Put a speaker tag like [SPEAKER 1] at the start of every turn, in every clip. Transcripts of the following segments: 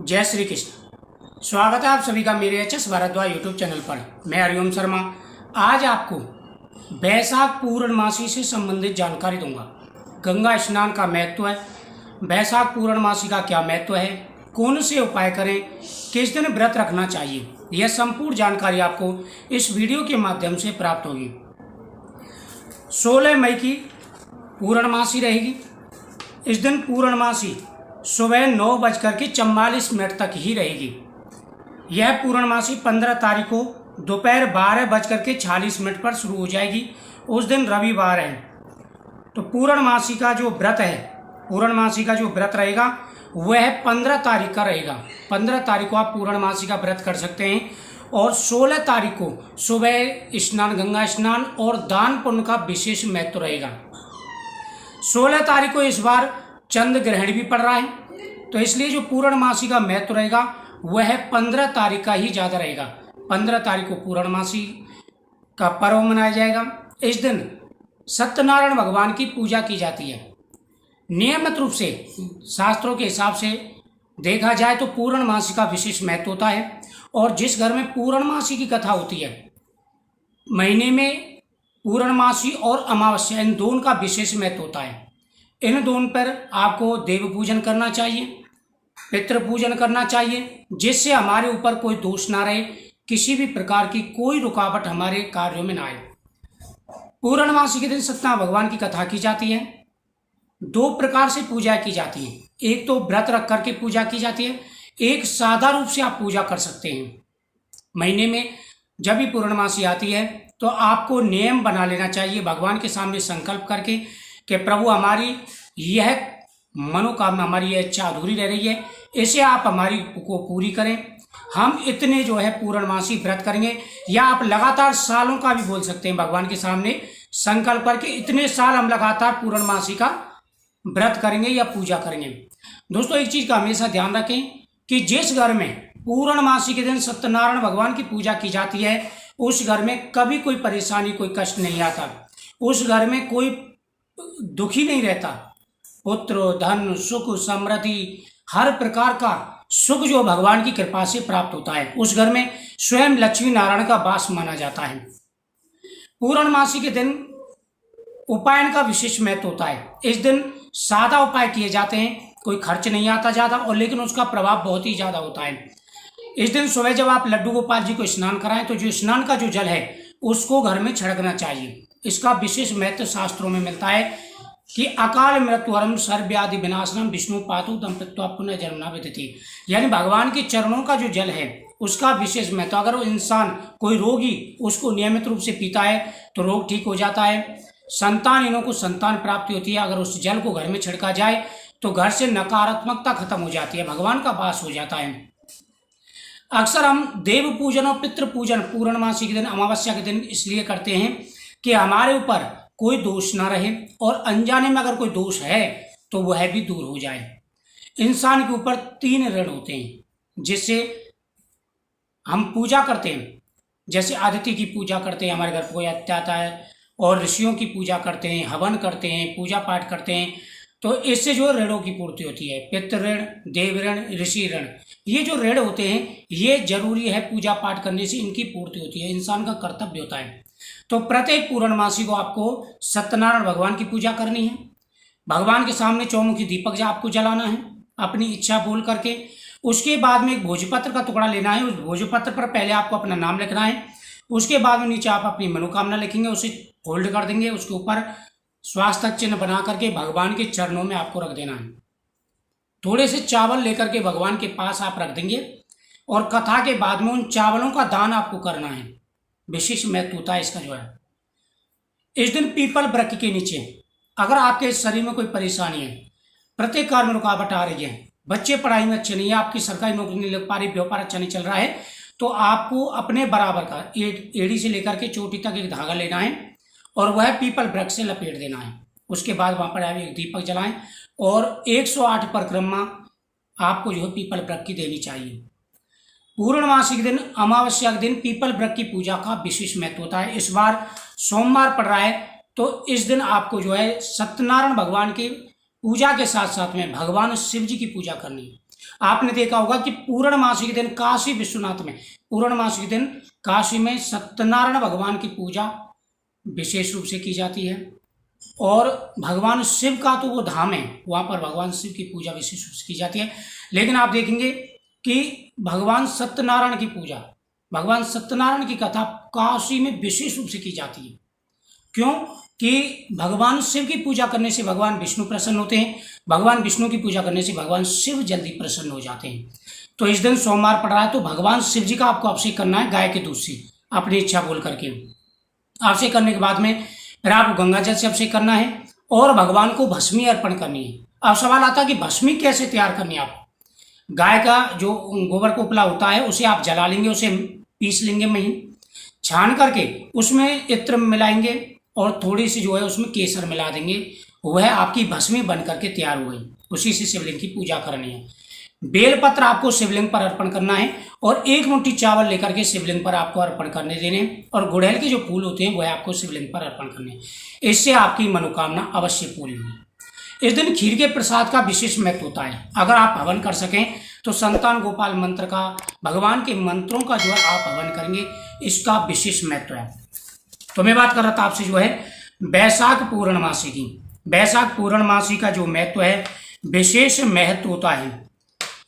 [SPEAKER 1] जय श्री कृष्ण। स्वागत है आप सभी का मेरे एचएस भारद्वाज यूट्यूब चैनल पर। मैं हरिओम शर्मा आज आपको वैशाख पूर्णमासी से संबंधित जानकारी दूंगा। गंगा स्नान का महत्व है, वैशाख पूर्णमासी का क्या महत्व है, कौन से उपाय करें, किस दिन व्रत रखना चाहिए, यह संपूर्ण जानकारी आपको इस वीडियो के माध्यम से प्राप्त होगी। 16 मई की पूर्णमासी रहेगी। इस दिन पूर्णमासी सुबह 9:44 तक ही रहेगी। यह पूर्णमासी 15 तारीख को दोपहर 12:46 पर शुरू हो जाएगी। उस दिन रविवार है। तो पूर्णमासी का जो व्रत है, पूर्णमासी का जो व्रत रहेगा वह 15 तारीख का रहेगा। 15 तारीख को आप पूर्णमासी का व्रत कर सकते हैं और 16 तारीख को सुबह स्नान, गंगा स्नान और दान पुण्य का विशेष महत्व रहेगा। 16 तारीख को इस बार चंद्र ग्रहण भी पड़ रहा है, तो इसलिए जो पूर्णमासी का महत्व रहेगा वह 15 तारीख का ही ज़्यादा रहेगा। 15 तारीख को पूर्णमासी का पर्व मनाया जाएगा। इस दिन सत्यनारायण भगवान की पूजा की जाती है। नियमित रूप से शास्त्रों के हिसाब से देखा जाए तो पूर्णमासी का विशेष महत्व होता है और जिस घर में पूर्णमासी की कथा होती है, महीने में पूर्णमासी और अमावस्या इन दोनों का विशेष महत्व होता है। इन दोनों पर आपको देव पूजन करना चाहिए, पितृ पूजन करना चाहिए, जिससे हमारे ऊपर कोई दोष ना रहे, किसी भी प्रकार की कोई रुकावट हमारे कार्यों में ना आए। पूर्णमासी के दिन सत्यनारायण भगवान की कथा की जाती है। 2 प्रकार से पूजा की जाती है। एक तो व्रत रख करके पूजा की जाती है, एक सादा रूप से आप पूजा कर सकते हैं। महीने में जब भी पूर्णमासी आती है तो आपको नियम बना लेना चाहिए, भगवान के सामने संकल्प करके कि प्रभु हमारी यह मनोकामना, हमारी यह इच्छा अधूरी रह रही है, इसे आप हमारी को पूरी करें। हम इतने जो है पूर्णमासी व्रत करेंगे, या आप लगातार सालों का भी बोल सकते हैं भगवान के सामने संकल्प करके, इतने साल हम लगातार पूर्णमासी का व्रत करेंगे या पूजा करेंगे। दोस्तों एक चीज का हमेशा ध्यान रखें कि जिस घर में पूर्णमासी के दिन सत्यनारायण भगवान की पूजा की जाती है उस घर में कभी कोई परेशानी, कोई कष्ट नहीं आता। उस घर में कोई दुखी नहीं रहता। पुत्र, धन, सुख, समृद्धि, हर प्रकार का सुख जो भगवान की कृपा से प्राप्त होता है, उस घर में स्वयं लक्ष्मी नारायण का वास माना जाता है। पूर्णमासी के दिन उपायन का विशेष महत्व होता है। इस दिन सादा उपाय किए जाते हैं, कोई खर्च नहीं आता ज्यादा, और लेकिन उसका प्रभाव बहुत ही ज्यादा होता है। इस दिन सुबह जब आप लड्डू गोपाल जी को स्नान कराएं तो जो स्नान का जो जल है उसको घर में छिड़कना चाहिए। इसका विशेष महत्व शास्त्रों में मिलता है कि अकाल मृत्युहरम सर्वव्याधि विनाशनम विष्णु पातु दंपत्वा पुनः जन्मना विदिति, यानी भगवान के चरणों का जो जल है उसका विशेष महत्व। अगर वो इंसान, कोई रोगी उसको नियमित रूप से पीता है तो रोग ठीक हो जाता है, संतानहीनों को संतान प्राप्ति होती है। अगर उस जल को घर में छिड़का जाए तो घर से नकारात्मकता खत्म हो जाती है, भगवान का वास हो जाता है। अक्सर हम देव पूजन और पितृ पूजन पूर्णमासी के दिन, अमावस्या के दिन इसलिए करते हैं कि हमारे ऊपर कोई दोष ना रहे, और अनजाने में अगर कोई दोष है तो वह भी दूर हो जाए। इंसान के ऊपर 3 ऋण होते हैं जिससे हम पूजा करते हैं। जैसे आदित्य की पूजा करते हैं, हमारे घर पर कोई अतिथि आता है, और ऋषियों की पूजा करते हैं, हवन करते हैं, पूजा पाठ करते हैं, तो इससे जो ऋणों की पूर्ति होती है। पितृ ऋण, देव ऋण, ऋषि ऋण, ये जो ऋण होते हैं ये जरूरी है, पूजा पाठ करने से इनकी पूर्ति होती है, इंसान का कर्तव्य होता है। तो प्रत्येक पूर्णमासी को आपको सत्यनारायण भगवान की पूजा करनी है। भगवान के सामने चौमुखी दीपक आपको जलाना है अपनी इच्छा बोल करके। उसके बाद में एक भोजपत्र का टुकड़ा लेना है। उस भोजपत्र पर पहले आपको अपना नाम लिखना है। उसके बाद में नीचे आप अपनी मनोकामना लिखेंगे, उसे फोल्ड कर देंगे, उसके ऊपर स्वास्तिक चिन्ह बना करके भगवान के चरणों में आपको रख देना है। थोड़े से चावल लेकर के भगवान के पास आप रख देंगे और कथा के बाद में उन चावलों का दान आपको करना है। विशेष महत्व होता है इसका जो है। इस दिन पीपल वृक्ष के नीचे अगर आपके शरीर में कोई परेशानी है, प्रत्येक कार्य में रुकावट आ रही है, बच्चे पढ़ाई में अच्छे नहीं है, आपकी सरकारी नौकरी नहीं लग पा रही, व्यापार अच्छा नहीं चल रहा है, तो आपको अपने बराबर का एड़ी से लेकर के चोटी तक एक धागा लेना है और वह पीपल वृक्ष से लपेट देना है। उसके बाद वहां पर आप एक दीपक जलाएं और 108 परिक्रमा आपको जो है पीपल वृक्ष की देनी चाहिए। पूर्णमासी के दिन, अमावस्या के दिन पीपल वृक्ष की पूजा का विशेष महत्व होता है। इस बार सोमवार पड़ रहा है तो इस दिन आपको जो है सत्यनारायण भगवान की पूजा के साथ साथ में भगवान शिव जी की पूजा करनी है। आपने देखा होगा कि पूर्णमासी के दिन काशी विश्वनाथ में, पूर्णमासी के दिन काशी में सत्यनारायण भगवान की पूजा विशेष रूप से की जाती है। और भगवान शिव का तो वो धाम है, वहाँ पर भगवान शिव की पूजा विशेष रूप से की जाती है। लेकिन आप देखेंगे कि भगवान सत्यनारायण की पूजा, भगवान सत्यनारायण की कथा काशी में विशेष रूप से की जाती है। क्यों? कि भगवान शिव की पूजा करने से भगवान विष्णु प्रसन्न होते हैं, भगवान विष्णु की पूजा करने से भगवान शिव जल्दी प्रसन्न हो जाते हैं। तो इस दिन सोमवार पड़ रहा है, तो भगवान शिव जी का आपको अभिषेक करना है गाय के दूध से, अपनी इच्छा बोल करके। अभिषेक करने के बाद में फिर आपको गंगा जल से अभिषेक करना है और भगवान को भस्मी अर्पण करनी है। अब सवाल आता है कि भस्मी कैसे तैयार करनी है आपको। गाय का जो गोबर का उपला होता है उसे आप जला लेंगे, उसे पीस लेंगे महीन, छान करके उसमें इत्र मिलाएंगे और थोड़ी सी जो है उसमें केसर मिला देंगे, वह आपकी भस्मी बन करके तैयार हो गई। उसी से शिवलिंग की पूजा करनी है। बेलपत्र आपको शिवलिंग पर अर्पण करना है और एक मुट्ठी चावल लेकर के शिवलिंग पर आपको अर्पण करने देने, और गुड़हल के जो फूल होते हैं वह आपको शिवलिंग पर अर्पण करने। इससे आपकी मनोकामना अवश्य पूरी होगी। इस दिन खीर के प्रसाद का विशेष महत्व होता है। अगर आप हवन कर सकें तो संतान गोपाल मंत्र का, भगवान के मंत्रों का जो है आप हवन करेंगे, इसका विशेष महत्व है। तो मैं बात कर रहा था आपसे जो है बैसाख पूर्णमासी की। बैसाख पूर्णमासी का जो महत्व है, विशेष महत्व होता है।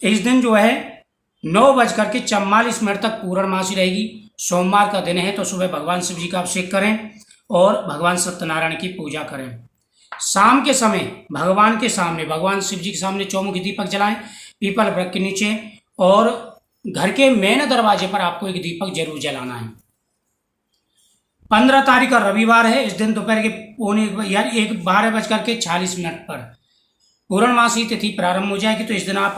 [SPEAKER 1] इस दिन जो है 9:44 तक पूर्णमासी रहेगी। सोमवार का दिन है, तो सुबह भगवान शिव जी का अभिषेक करें और भगवान सत्यनारायण की पूजा करें। शाम के समय भगवान के सामने, भगवान शिव जी के सामने चौमुखी दीपक जलाएं पीपल वृक्ष के नीचे, और घर के मेन दरवाजे पर आपको एक दीपक जरूर जलाना है। 15 तारीख का रविवार है। इस दिन दोपहर के 12:46 पर पूर्णमासी तिथि प्रारंभ हो जाएगी। तो इस दिन आप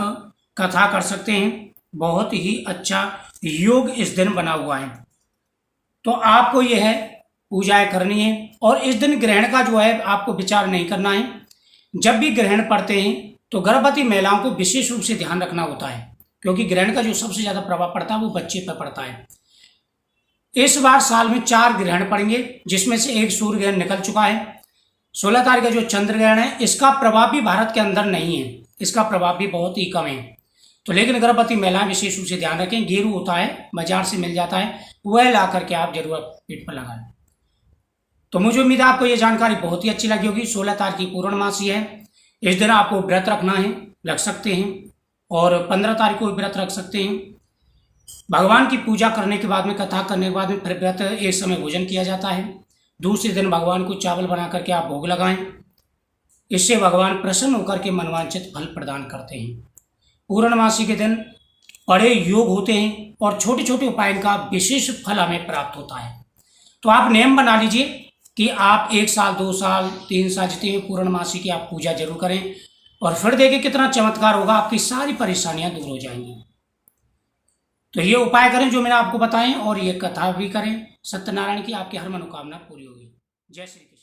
[SPEAKER 1] कथा कर सकते हैं। बहुत ही अच्छा योग इस दिन बना हुआ है, तो आपको यह है पूजाएं करनी है। और इस दिन ग्रहण का जो है आपको विचार नहीं करना है। जब भी ग्रहण पड़ते हैं तो गर्भवती महिलाओं को विशेष रूप से ध्यान रखना होता है, क्योंकि ग्रहण का जो सबसे ज्यादा प्रभाव पड़ता है वो बच्चे पर पड़ता है। इस बार साल में 4 ग्रहण पड़ेंगे, जिसमें से एक सूर्य ग्रहण निकल चुका है। 16 तारीख का जो चंद्र ग्रहण है, इसका प्रभाव भी भारत के अंदर नहीं है, इसका प्रभाव भी बहुत ही कम है। तो लेकिन गर्भवती महिलाएं विशेष रूप से ध्यान रखें। गेरू होता है, बाजार से मिल जाता है, वह ला करके आप जरूर पेट पर लगाएं। तो मुझे उम्मीद है आपको ये जानकारी बहुत ही अच्छी लगी होगी। 16 तारीख की पूर्णमासी है। इस दिन आपको व्रत रखना है, रख सकते हैं, और 15 तारीख को व्रत रख सकते हैं। भगवान की पूजा करने के बाद में, कथा करने के बाद में फिर व्रत एक समय भोजन किया जाता है। दूसरे दिन भगवान को चावल बना करके आप भोग लगाएं। इससे भगवान प्रसन्न होकर के मनवांछित फल प्रदान करते हैं। पूर्णमासी के दिन बड़े योग होते हैं और छोटे छोटे उपाय का विशेष फल हमें प्राप्त होता है। तो आप नियम बना लीजिए कि आप 1 साल, 2 साल, 3 साल जितनी भी पूर्णमासी की आप पूजा जरूर करें, और फिर देखिए कितना चमत्कार होगा, आपकी सारी परेशानियां दूर हो जाएंगी। तो ये उपाय करें जो मैंने आपको बताएं, और ये कथा भी करें सत्यनारायण की, आपकी हर मनोकामना पूरी होगी। जय श्री कृष्ण।